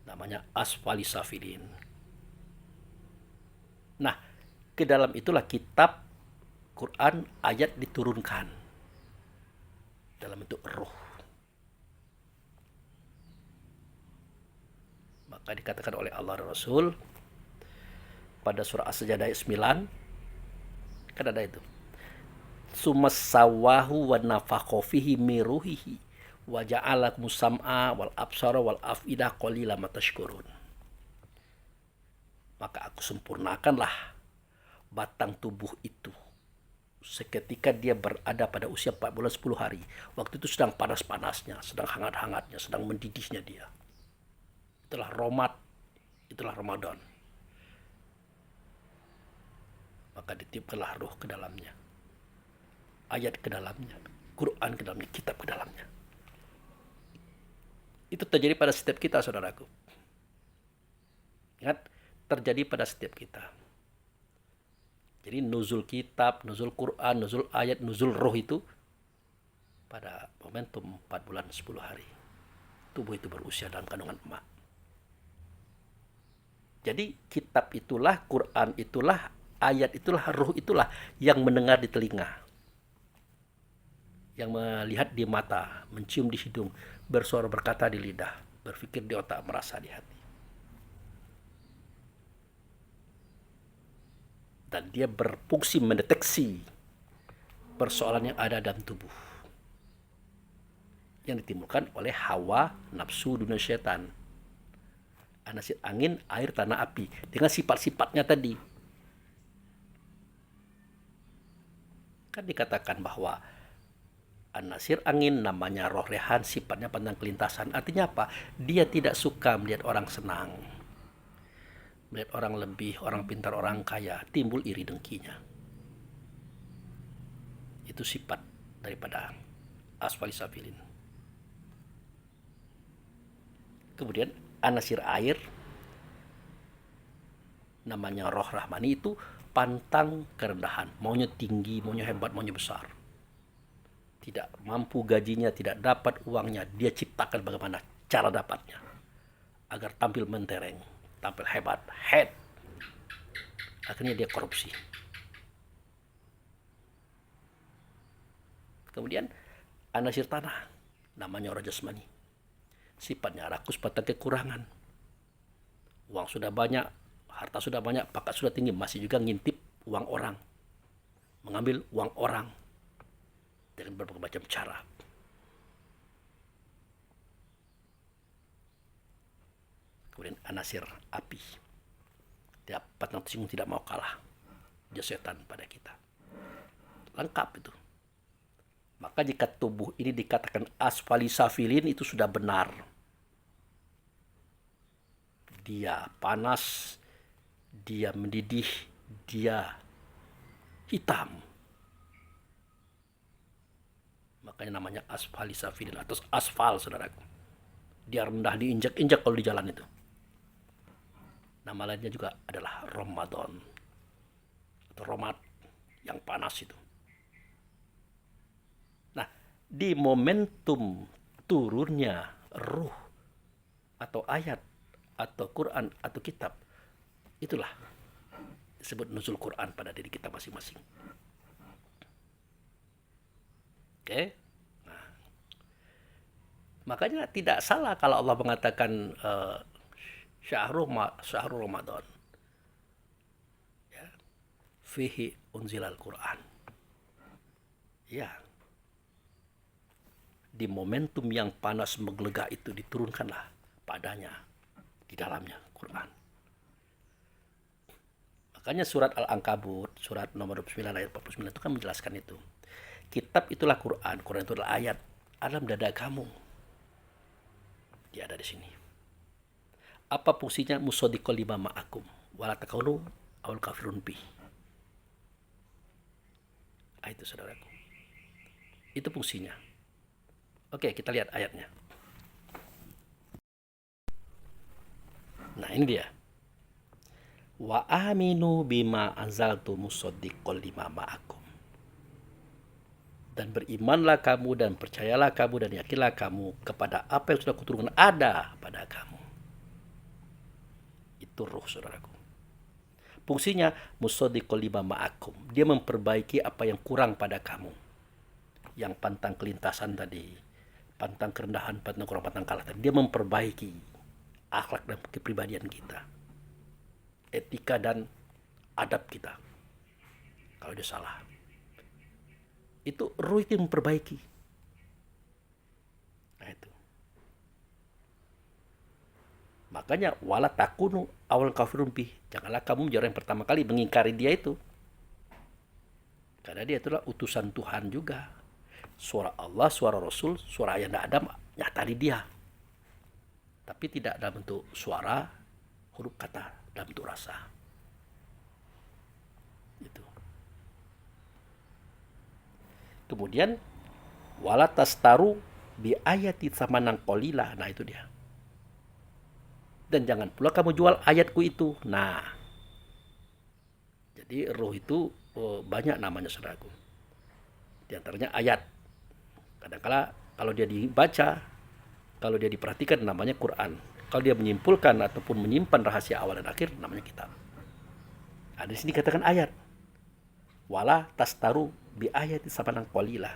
Namanya asfalisafilin. Nah, ke dalam itulah kitab Quran ayat diturunkan dalam bentuk ruh. Maka dikatakan oleh Allah dan Rasul pada surah As-Sajdah ayat 9, kan ada itu. Sumasawahu wa nafakha fihi miruhihi wa ja'alakum sam'a wal absara wal afidah qalilan ma tashkurun. Maka aku sempurnakanlah batang tubuh itu seketika dia berada pada usia 4 bulan 10 hari. Waktu itu sedang panas-panasnya, sedang hangat-hangatnya, sedang mendidihnya dia. Itulah itulah Ramadan. Maka ditiupkanlah ruh ke dalamnya, ayat ke dalamnya, Quran ke dalamnya, kitab ke dalamnya. Itu terjadi pada setiap kita, saudaraku. Ingat, terjadi pada setiap kita. Jadi nuzul kitab, nuzul Quran, nuzul ayat, nuzul roh itu pada momentum 4 bulan 10 hari. Tubuh itu berusia dalam kandungan emak. Jadi kitab itulah, Quran itulah, ayat itulah, ruh itulah yang mendengar di telinga, yang melihat di mata, mencium di hidung, bersuara berkata di lidah, berpikir di otak, merasa di hati. Dan dia berfungsi mendeteksi persoalan yang ada dalam tubuh yang ditimbulkan oleh hawa nafsu dunia setan, nasir angin, air, tanah, api, dengan sifat-sifatnya tadi. Kan dikatakan bahwa nasir angin namanya roh rehan, sifatnya pandang kelintasan. Artinya apa? Dia tidak suka melihat orang senang, melihat orang lebih, orang pintar, orang kaya, timbul iri dengkinya. Itu sifat daripada asfalisafilin. Kemudian anasir air namanya roh rahmani, itu pantang kerendahan, maunya tinggi, maunya hebat, maunya besar. Tidak mampu gajinya, tidak dapat uangnya, dia ciptakan bagaimana cara dapatnya agar tampil mentereng, tampil hebat, head. Akhirnya dia korupsi. Kemudian anasir tanah namanya roh jasmani, sifatnya rakus, pada kekurangan. Uang sudah banyak, harta sudah banyak, pangkat sudah tinggi, masih juga ngintip uang orang, mengambil uang orang dengan berbagai macam cara. Kemudian anasir api, tidak patang tersinggung, tidak mau kalah, dia setan pada kita. Lengkap itu. Maka jika tubuh ini dikatakan asfalisafilin, itu sudah benar. Dia panas, dia mendidih, dia hitam. Makanya namanya asfalisafilin atau asfal, saudaraku. Dia rendah, diinjak-injak kalau di jalan itu. Nama lainnya juga adalah Ramadan atau Romad, yang panas itu. Nah, di momentum turunnya ruh atau ayat atau Quran atau kitab, itulah disebut nuzul Quran pada diri kita masing-masing. Oke. Nah, makanya tidak salah kalau Allah mengatakan syahrul Ramadan, ya, fihi unzilal Quran. Ya. di momentum yang panas menggelegak itu diturunkanlah padanya di dalamnya Quran. Makanya surat Al-Ankabut, surat nomor 29 ayat 49 itu kan menjelaskan itu. Kitab itulah Quran, Quran itu adalah ayat alam dada kamu. Dia ada di sini. Apa fungsinya? Musaddiqal lima ma'akum wala takunu awal kafirun bi. Itu saudaraku. Itu fungsinya. Oke, kita lihat ayatnya. Nah, ini dia. Wa aminu bima anzaltu musaddiqal lima ma'akum. Dan berimanlah kamu dan percayalah kamu dan yakinlah kamu kepada apa yang sudah kuturunkan ada pada kamu. Itu ruh, saudaraku. Fungsinya musaddiqal lima ma'akum. Dia memperbaiki apa yang kurang pada kamu. Yang pantang kelintasan tadi, pantang kerendahan, pantang kurang, pantang kalah tadi. Dia memperbaiki akhlak dan kepribadian kita, etika dan adab kita. Kalau dia salah, itu ruh itu memperbaiki. Nah itu. Makanya wala takunu awal kafirun bih. Janganlah kamu menjadi orang yang pertama kali mengingkari dia itu. Karena dia itulah utusan Tuhan juga. Suara Allah, suara Rasul, suara Ayanda Adam nyata di dia. Tapi tidak dalam bentuk suara, huruf kata, dalam bentuk rasa. Itu. Kemudian wala tastaru bi ayati samanan qalila. Nah, itu dia. Dan jangan pula kamu jual ayatku itu. Nah, jadi roh itu banyak namanya, saudaraku. Di antaranya ayat. Kadang-kala kalau dia dibaca, kalau dia diperhatikan namanya Quran. Kalau dia menyimpulkan ataupun menyimpan rahasia awal dan akhir namanya kitab. Ada di sini katakan ayat. Wala tastaru bi ayati samanan qalila.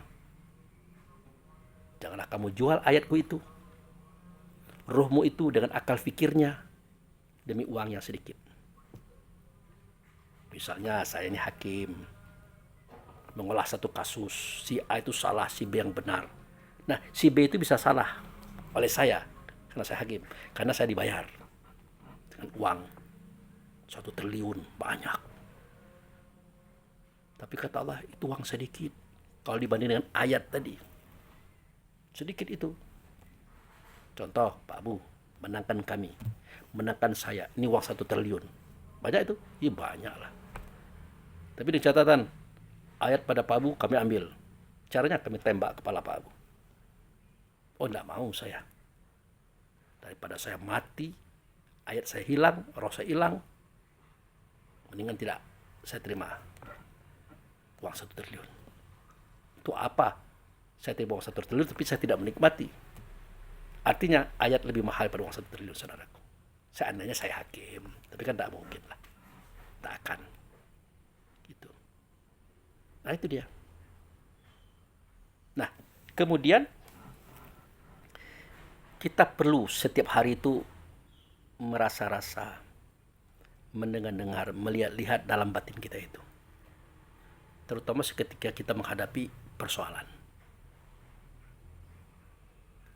Janganlah kamu jual ayatku itu. Rohmu itu dengan akal fikirnya demi uang yang sedikit. Misalnya saya ini hakim, mengolah satu kasus, si A itu salah, si B yang benar. Nah, si B itu bisa salah oleh saya, karena saya hakim, karena saya dibayar dengan uang 1 triliun, banyak. Tapi kata Allah, itu uang sedikit. Kalau dibanding dengan ayat tadi, sedikit itu. Contoh, Pak Abu, menangkan kami, menangkan saya, ini uang 1 triliun. Banyak itu? Iya, banyak lah. Tapi di catatan, ayat pada Pak Abu kami ambil. Caranya kami tembak kepala Pak Abu. Oh, enggak mau saya. Daripada saya mati, ayat saya hilang, roh saya hilang, mendingan tidak saya terima uang 1 triliun. Itu apa? Saya terima uang 1 triliun tapi saya tidak menikmati. Artinya ayat lebih mahal pada uang 1 triliun, saudaraku. Seandainya saya hakim, tapi kan tidak mungkin lah. Tak akan. Gitu. Nah, itu dia. Nah, kemudian kita perlu setiap hari itu merasa-rasa, mendengar-dengar, melihat-lihat dalam batin kita itu. Terutama ketika kita menghadapi persoalan.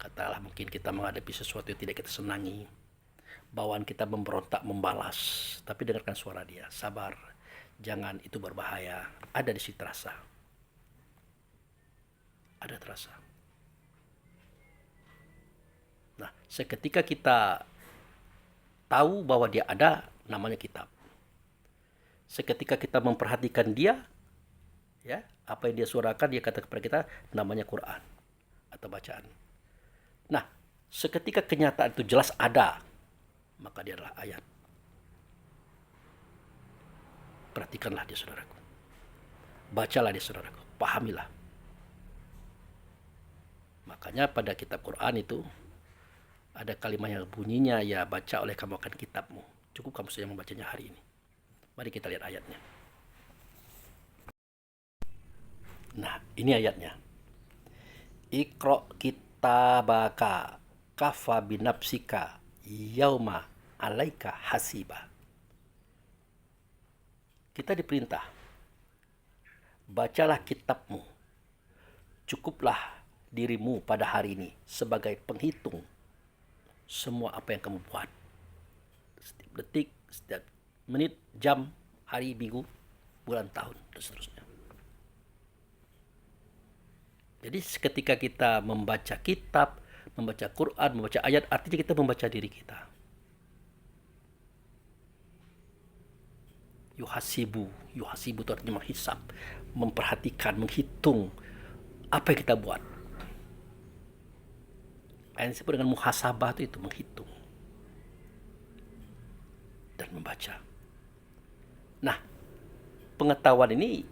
Katakanlah mungkin kita menghadapi sesuatu yang tidak kita senangi. Bawaan kita memberontak, membalas. Tapi dengarkan suara dia. Sabar. Jangan, itu berbahaya. Ada di situ terasa. Ada terasa. Nah, seketika kita tahu bahwa dia ada, namanya kitab. Seketika kita memperhatikan dia, ya, apa yang dia suarakan, dia kata kepada kita, namanya Quran atau bacaan. Nah, seketika kenyataan itu jelas ada, maka dia adalah ayat. Perhatikanlah dia, saudaraku. Bacalah dia, saudaraku. Pahamilah. Makanya pada kitab Quran itu ada kalimat yang bunyinya, ya baca oleh kamu akan kitabmu. Cukup kamu saja membacanya hari ini. Mari kita lihat ayatnya. Nah, ini ayatnya. Iqra kitabaka kafa binafsika yauma alaika hasiba. Kita diperintah, bacalah kitabmu. Cukuplah dirimu pada hari ini sebagai penghitung semua apa yang kamu buat. Setiap detik, setiap menit, jam, hari, minggu, bulan, tahun, dan seterusnya. Jadi ketika kita membaca kitab, membaca Quran, membaca ayat, artinya kita membaca diri kita. Yuhasibu itu artinya menghisap, memperhatikan, menghitung apa yang kita buat. Yang disebut dengan muhasabah itu menghitung dan membaca. Nah, pengetahuan ini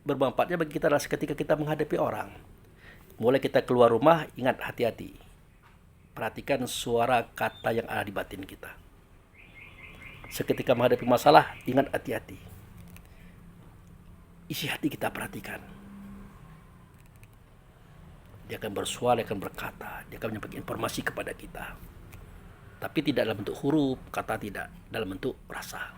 bermanfaatnya bagi kita adalah ketika kita menghadapi orang. Mulai kita keluar rumah, ingat hati-hati. Perhatikan suara kata yang ada di batin kita. Seketika menghadapi masalah, ingat hati-hati. Isi hati kita perhatikan. Dia akan bersuara, dia akan berkata, dia akan menyampaikan informasi kepada kita. Tapi tidak dalam bentuk huruf, kata tidak, dalam bentuk rasa.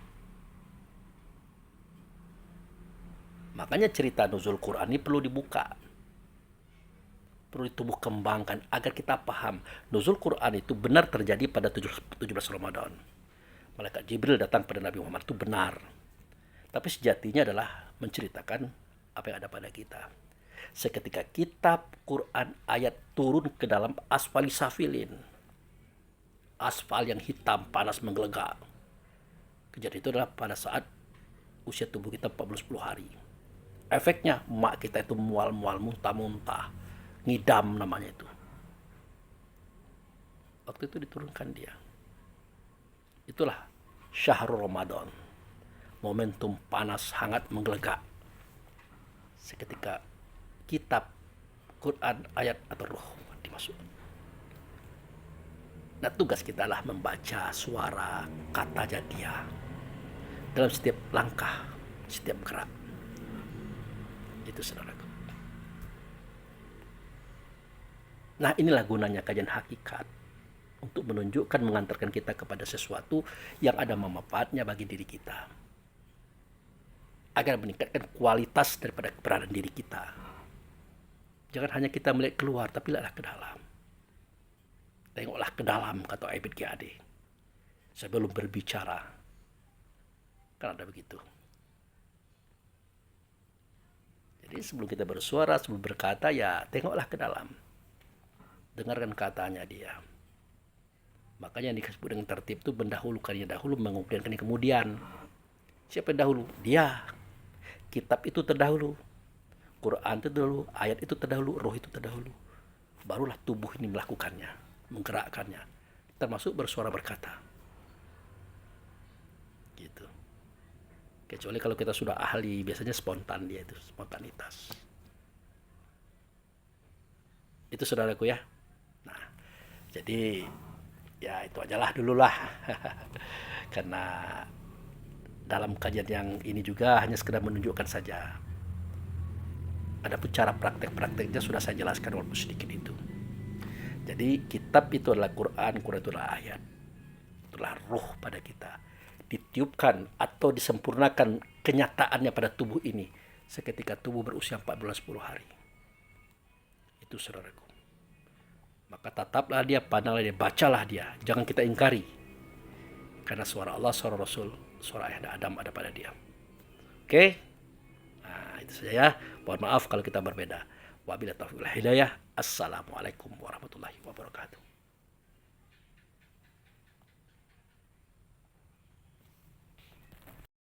Makanya cerita nuzul Quran ini perlu dibuka. Perlu ditumbuh kembangkan agar kita paham nuzul Quran itu benar terjadi pada 17 Ramadan. Malaikat Jibril datang pada Nabi Muhammad itu benar. Tapi sejatinya adalah menceritakan apa yang ada pada kita. Seketika kitab Quran ayat turun ke dalam asfali safilin. Asfal yang hitam, panas, menggelegak. Kejadian itu adalah pada saat usia tubuh kita 40 hari. Efeknya mak kita itu mual-mual, muntah-muntah. Ngidam namanya itu. Waktu itu diturunkan dia. Itulah syahrul Ramadan. Momentum panas, hangat, menggelegak. Seketika kitab Quran ayat atau ruh dimasukkan. Nah, tugas kita adalah membaca suara kata dia dalam setiap langkah, setiap gerak. Itu saudaraku. Nah, inilah gunanya kajian hakikat, untuk menunjukkan, mengantarkan kita kepada sesuatu yang ada manfaatnya bagi diri kita, agar meningkatkan kualitas daripada keberadaan diri kita. Jangan hanya kita melihat keluar, tapi lihatlah ke dalam. Tengoklah ke dalam, kata Abid GAD, sebelum berbicara. Kan ada begitu. Jadi sebelum kita bersuara, sebelum berkata, ya tengoklah ke dalam. Dengarkan katanya dia. Makanya yang disebut dengan tertib itu mendahulukannya dahulu, mengemudiankannya kemudian. Siapa yang dahulu? Dia. Kitab itu terdahulu. Quran itu terdahulu. Ayat itu terdahulu. Roh itu terdahulu. Barulah tubuh ini melakukannya, menggerakkannya. Termasuk bersuara, berkata. Gitu. Kecuali kalau kita sudah ahli, biasanya spontan dia itu. Spontanitas. Itu saudaraku ya. Nah, jadi ya itu ajalah dulu lah. Karena dalam kajian yang ini juga hanya sekedar menunjukkan saja. Adapun cara praktek-prakteknya sudah saya jelaskan walaupun sedikit itu. Jadi kitab itu adalah Quran, Quran itu adalah ayat. Itulah ruh pada kita. Ditiupkan atau disempurnakan kenyataannya pada tubuh ini seketika tubuh berusia 4 bulan 10 hari. Itu saudaraku. Maka tataplah dia, pandanglah dia, bacalah dia. Jangan kita ingkari. Karena suara Allah, suara Rasul, suara ayah Adam ada pada dia. Oke? Nah, itu saja ya. Mohon maaf kalau kita berbeda. Wabillahi taufiq wal hidayah. Assalamualaikum warahmatullahi wabarakatuh.